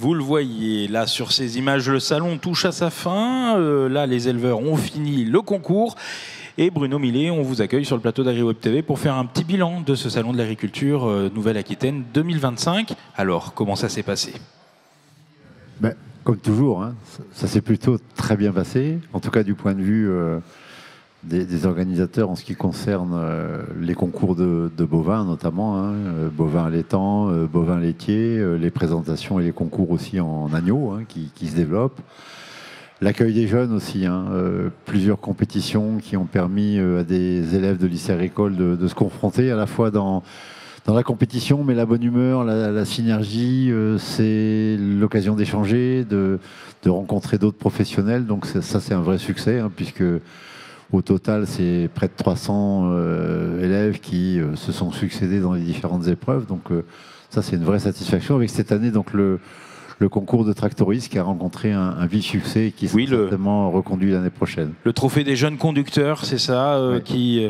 Vous le voyez là sur ces images, le salon touche à sa fin. Là, les éleveurs ont fini le concours. Et Bruno Millet, on vous accueille sur le plateau d'AgriWeb TV pour faire un petit bilan de ce salon de l'agriculture Nouvelle-Aquitaine 2025. Alors, comment ça s'est passé? Comme toujours, hein, ça s'est plutôt très bien passé, en tout cas du point de vue des organisateurs en ce qui concerne les concours de bovins notamment, hein, bovins allaitants, bovins laitiers, les présentations et les concours aussi en agneau hein, qui se développent. L'accueil des jeunes aussi, hein, plusieurs compétitions qui ont permis à des élèves de lycée agricole de se confronter à la fois dans la compétition, mais la bonne humeur, la synergie, c'est l'occasion d'échanger, de rencontrer d'autres professionnels. Donc ça c'est un vrai succès, hein, puisque au total, c'est près de 300 élèves qui se sont succédés dans les différentes épreuves. Donc ça c'est une vraie satisfaction. Avec cette année, donc le concours de tractoristes qui a rencontré un vif succès et qui sera certainement reconduit l'année prochaine. Le trophée des jeunes conducteurs, c'est ça, qui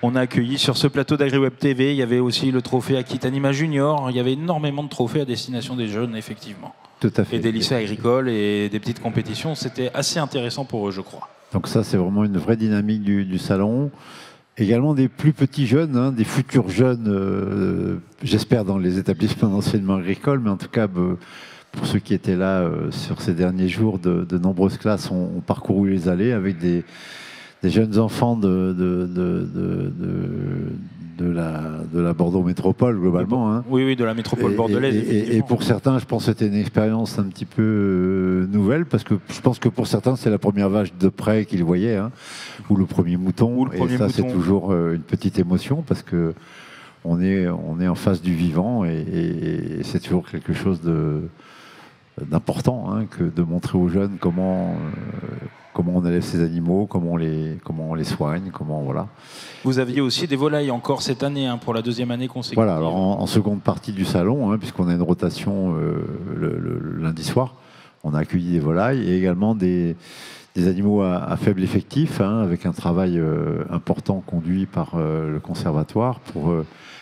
on a accueilli sur ce plateau d'AgriWeb TV. Il y avait aussi le trophée Aquitanima Junior. Il y avait énormément de trophées à destination des jeunes, effectivement. Tout à fait. Et des lycées agricoles et des petites compétitions. C'était assez intéressant pour eux, je crois. Donc ça, c'est vraiment une vraie dynamique du salon. Également des plus petits jeunes, hein, des futurs jeunes, j'espère dans les établissements d'enseignement agricole, mais en tout cas... pour ceux qui étaient là sur ces derniers jours, de nombreuses classes ont parcouru les allées avec des jeunes enfants de la Bordeaux Métropole, globalement. Hein. Oui, de la métropole bordelaise. Et pour certains, je pense que c'était une expérience un petit peu nouvelle, parce que je pense que pour certains, c'est la première vache de près qu'ils voyaient, hein, ou le premier mouton. Et ça, c'est toujours une petite émotion, parce que on est en face du vivant, et c'est toujours quelque chose d'important, hein, que de montrer aux jeunes comment on élève ces animaux, comment on les soigne, voilà. Vous aviez aussi des volailles encore cette année, hein, pour la deuxième année consécutive. Voilà, alors en seconde partie du salon, hein, puisqu'on a une rotation le lundi soir, on a accueilli des volailles et également des animaux à faible effectif, hein, avec un travail important conduit par le conservatoire pour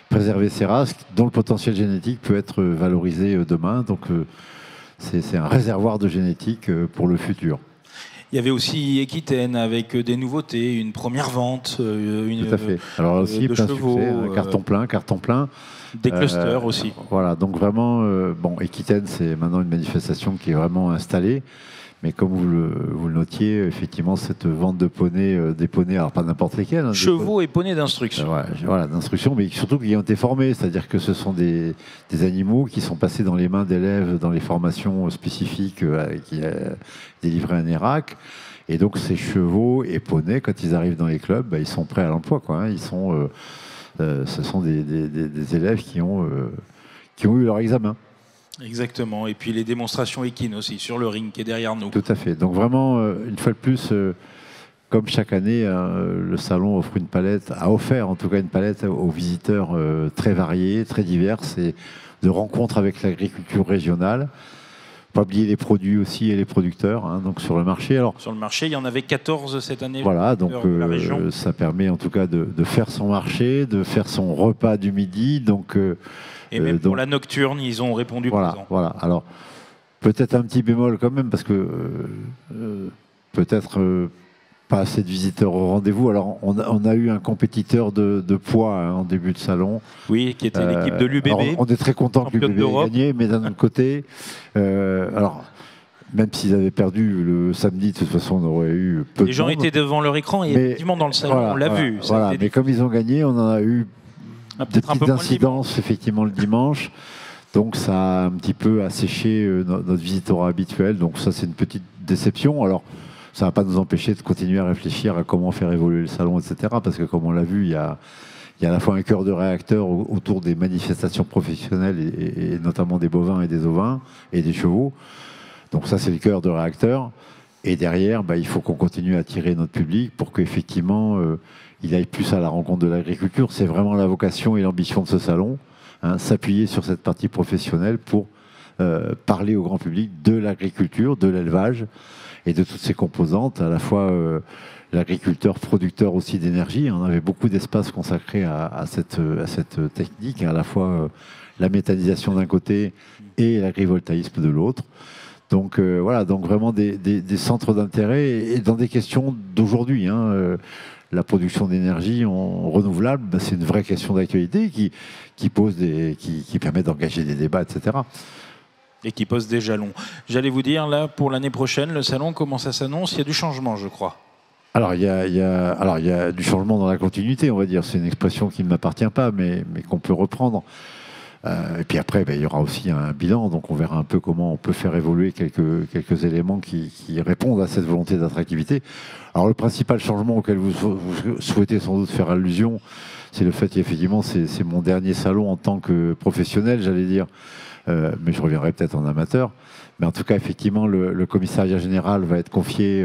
préserver ces races dont le potentiel génétique peut être valorisé demain. Donc c'est un réservoir de génétique pour le futur. Il y avait aussi Equitaine avec des nouveautés, une première vente, tout à fait. Alors là aussi, plein chevaux, succès, carton plein. Des clusters aussi. Voilà, donc vraiment, Equitaine, c'est maintenant une manifestation qui est vraiment installée. Mais comme vous le notiez, effectivement, cette vente de poneys, des poneys, alors pas n'importe lesquels. Hein, chevaux et poneys d'instruction. Voilà, d'instruction, mais surtout qui ont été formés. C'est-à-dire que ce sont des animaux qui sont passés dans les mains d'élèves dans les formations spécifiques qui délivré un ERAC. Et donc ces chevaux et poneys, quand ils arrivent dans les clubs, ils sont prêts à l'emploi, quoi, hein. Ce sont des élèves qui ont eu leur examen. Exactement, et puis les démonstrations équines aussi sur le ring qui est derrière nous. Tout à fait, donc vraiment, une fois de plus, comme chaque année, le salon a offert en tout cas une palette aux visiteurs très variés, très diverses, et de rencontres avec l'agriculture régionale. Pas oublier les produits aussi et les producteurs, hein, donc sur le marché. Alors, sur le marché, il y en avait 14 cette année. Voilà, donc ça permet en tout cas de faire son marché, de faire son repas du midi, donc... et même pour la nocturne, ils ont répondu présent. Voilà. Alors, peut-être un petit bémol quand même, parce que peut-être pas assez de visiteurs au rendez-vous. Alors, on a eu un compétiteur de poids, hein, en début de salon. Oui, qui était l'équipe de l'UBB. On est très content que l'UBB ait gagné, mais d'un autre côté, alors... Même s'ils avaient perdu le samedi, de toute façon, on aurait eu peu de monde. Les gens étaient devant leur écran et effectivement dans le salon, on l'a vu. Voilà, mais comme ils ont gagné, on en a eu des petites incidences effectivement le dimanche. Donc ça a un petit peu asséché notre visitorat habituel. Donc ça, c'est une petite déception. Alors, ça ne va pas nous empêcher de continuer à réfléchir à comment faire évoluer le salon, etc. Parce que comme on l'a vu, il y a à la fois un cœur de réacteurs autour des manifestations professionnelles et notamment des bovins et des ovins et des chevaux. Donc ça, c'est le cœur de réacteur. Et derrière, il faut qu'on continue à attirer notre public pour qu'effectivement, il aille plus à la rencontre de l'agriculture. C'est vraiment la vocation et l'ambition de ce salon, hein, s'appuyer sur cette partie professionnelle pour parler au grand public de l'agriculture, de l'élevage et de toutes ses composantes, à la fois l'agriculteur producteur aussi d'énergie. On avait beaucoup d'espace consacré à cette technique, à la fois la méthanisation d'un côté et l'agrivoltaïsme de l'autre. Donc voilà, donc vraiment des centres d'intérêt et dans des questions d'aujourd'hui. La production d'énergie renouvelable, ben, c'est une vraie question d'actualité qui permet d'engager des débats, etc. Et qui pose des jalons. J'allais vous dire, là, pour l'année prochaine, le salon, comment ça s'annonce? Il y a du changement, je crois. Alors, il y a du changement dans la continuité, on va dire. C'est une expression qui ne m'appartient pas, mais qu'on peut reprendre. Et puis après, ben, il y aura aussi un bilan, donc on verra un peu comment on peut faire évoluer quelques éléments qui répondent à cette volonté d'attractivité. Alors le principal changement auquel vous souhaitez sans doute faire allusion, c'est le fait qu'effectivement c'est mon dernier salon en tant que professionnel, j'allais dire, mais je reviendrai peut-être en amateur. Mais en tout cas, effectivement, le commissariat général va être confié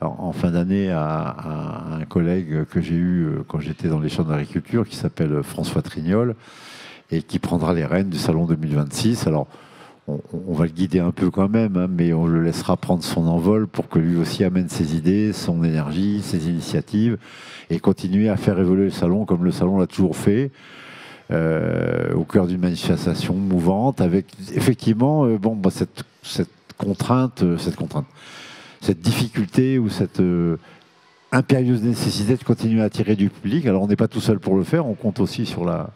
en fin d'année à un collègue que j'ai eu quand j'étais dans les champs d'agriculture, qui s'appelle François Trignol, et qui prendra les rênes du salon 2026. Alors, on va le guider un peu quand même, hein, mais on le laissera prendre son envol pour que lui aussi amène ses idées, son énergie, ses initiatives, et continuer à faire évoluer le salon comme le salon l'a toujours fait, au cœur d'une manifestation mouvante, avec effectivement cette difficulté ou cette impérieuse nécessité de continuer à attirer du public. Alors on n'est pas tout seul pour le faire, on compte aussi sur la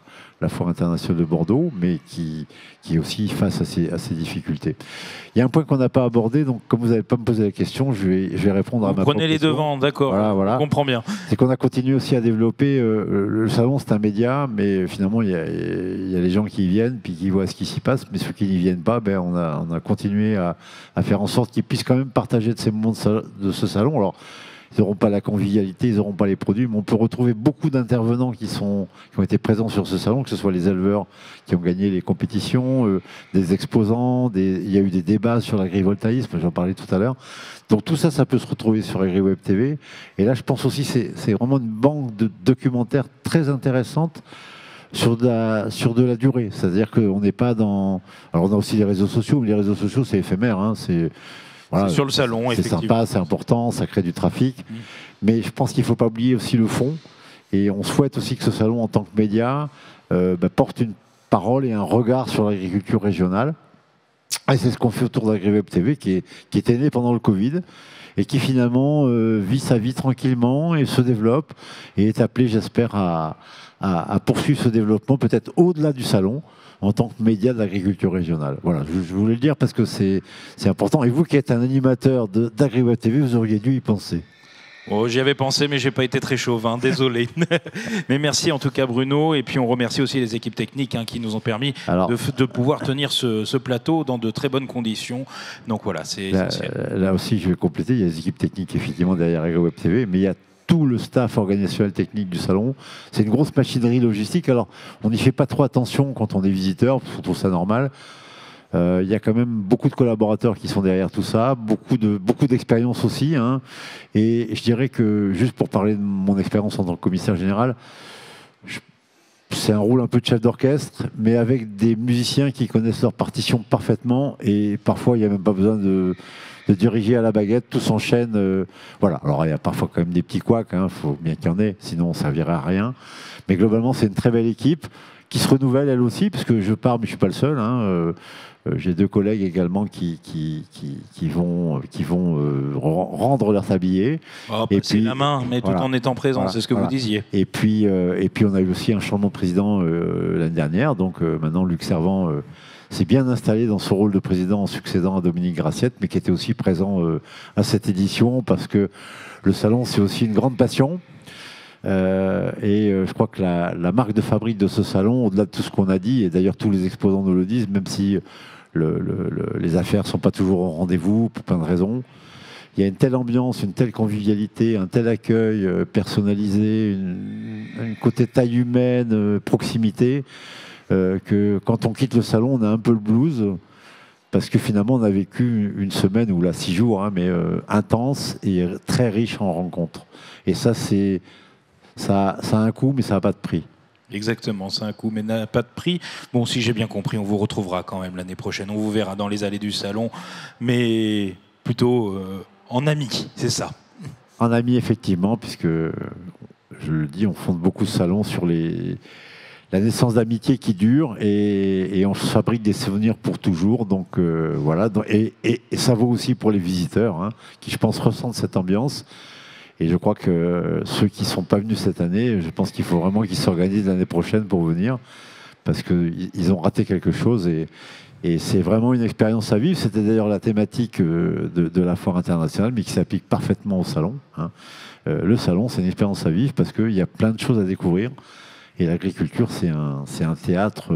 Foire internationale de Bordeaux, mais qui est aussi face à ces difficultés. Il y a un point qu'on n'a pas abordé, donc comme vous n'avez pas me posé la question, je vais répondre à ma propre question. Prenez les devants, d'accord, voilà. On comprend bien. C'est qu'on a continué aussi à développer, le salon c'est un média, mais finalement il y a les gens qui y viennent, puis qui voient ce qui s'y passe, mais ceux qui n'y viennent pas, ben, on a continué à faire en sorte qu'ils puissent quand même partager de ces moments de ce salon. Alors, ils n'auront pas la convivialité, ils n'auront pas les produits, mais on peut retrouver beaucoup d'intervenants qui ont été présents sur ce salon, que ce soit les éleveurs qui ont gagné les compétitions, des exposants, il y a eu des débats sur l'agrivoltaïsme, j'en parlais tout à l'heure. Donc tout ça, ça peut se retrouver sur AgriWeb TV. Et là, je pense aussi que c'est vraiment une banque de documentaires très intéressante sur de la durée. C'est-à-dire qu'on n'est pas dans... Alors on a aussi les réseaux sociaux, mais les réseaux sociaux, c'est éphémère, hein, voilà, sur le salon, effectivement. C'est sympa, c'est important, ça crée du trafic. Mais je pense qu'il ne faut pas oublier aussi le fond. Et on souhaite aussi que ce salon, en tant que média, porte une parole et un regard sur l'agriculture régionale. Et c'est ce qu'on fait autour d'AgriWeb TV, qui était né pendant le Covid et qui finalement vit sa vie tranquillement et se développe et est appelé, j'espère, à poursuivre ce développement, peut-être au-delà du salon, en tant que média de l'agriculture régionale. Voilà, je voulais le dire parce que c'est important. Et vous qui êtes un animateur d'AgriWeb TV, vous auriez dû y penser. Oh, j'y avais pensé, mais j'ai pas été très chauvin, désolé. Mais merci en tout cas Bruno, et puis on remercie aussi les équipes techniques qui nous ont permis de pouvoir tenir ce plateau dans de très bonnes conditions. Donc voilà, c'est essentiel. Là aussi, je vais compléter, il y a les équipes techniques effectivement derrière AgriWeb TV, mais il y a tout le staff organisationnel technique du salon. C'est une grosse machinerie logistique. Alors, on n'y fait pas trop attention quand on est visiteur, parce qu'on trouve ça normal. Il y a quand même beaucoup de collaborateurs qui sont derrière tout ça, beaucoup d'expérience aussi. Hein. Et je dirais que, juste pour parler de mon expérience en tant que commissaire général, c'est un rôle un peu de chef d'orchestre, mais avec des musiciens qui connaissent leur partition parfaitement. Et parfois, il n'y a même pas besoin de diriger à la baguette, tout s'enchaîne. Voilà. Alors, il y a parfois quand même des petits couacs, il faut bien qu'il y en ait, sinon on ne servirait à rien. Mais globalement, c'est une très belle équipe qui se renouvelle elle aussi, parce que je pars, mais je ne suis pas le seul. J'ai deux collègues également qui vont rendre leur tablier. Oh, passer la main, mais tout en étant présent, c'est ce que vous disiez. Et puis on a eu aussi un changement de président l'année dernière. Donc maintenant, Luc Servant s'est bien installé dans son rôle de président en succédant à Dominique Grassiette, mais qui était aussi présent à cette édition, parce que le salon, c'est aussi une grande passion. Je crois que la marque de fabrique de ce salon, au-delà de tout ce qu'on a dit, et d'ailleurs tous les exposants nous le disent, même si les affaires ne sont pas toujours au rendez-vous pour plein de raisons, il y a une telle ambiance, une telle convivialité, un tel accueil personnalisé, un côté taille humaine, proximité, que quand on quitte le salon, on a un peu le blues, parce que finalement on a vécu une semaine, ou là 6 jours, mais intense et très riche en rencontres. Et ça, ça a un coût, mais ça n'a pas de prix. Exactement, c'est un coût, mais n'a pas de prix. Bon, si j'ai bien compris, on vous retrouvera quand même l'année prochaine. On vous verra dans les allées du salon, mais plutôt en amis, c'est ça. En amis, effectivement, puisque, je le dis, on fonde beaucoup de salons sur les la naissance d'amitié qui dure et on se fabrique des souvenirs pour toujours. Donc voilà, et ça vaut aussi pour les visiteurs qui, je pense, ressentent cette ambiance. Et je crois que ceux qui ne sont pas venus cette année, je pense qu'il faut vraiment qu'ils s'organisent l'année prochaine pour venir parce qu'ils ont raté quelque chose et c'est vraiment une expérience à vivre. C'était d'ailleurs la thématique de la foire internationale, mais qui s'applique parfaitement au salon. Le salon, c'est une expérience à vivre parce qu'il y a plein de choses à découvrir. Et l'agriculture, c'est un théâtre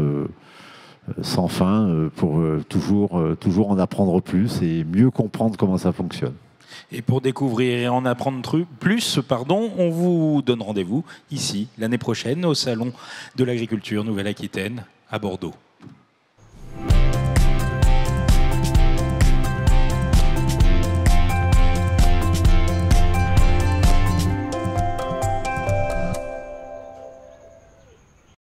sans fin pour toujours en apprendre plus et mieux comprendre comment ça fonctionne. Et pour découvrir et en apprendre plus, on vous donne rendez-vous ici l'année prochaine au Salon de l'Agriculture Nouvelle-Aquitaine à Bordeaux.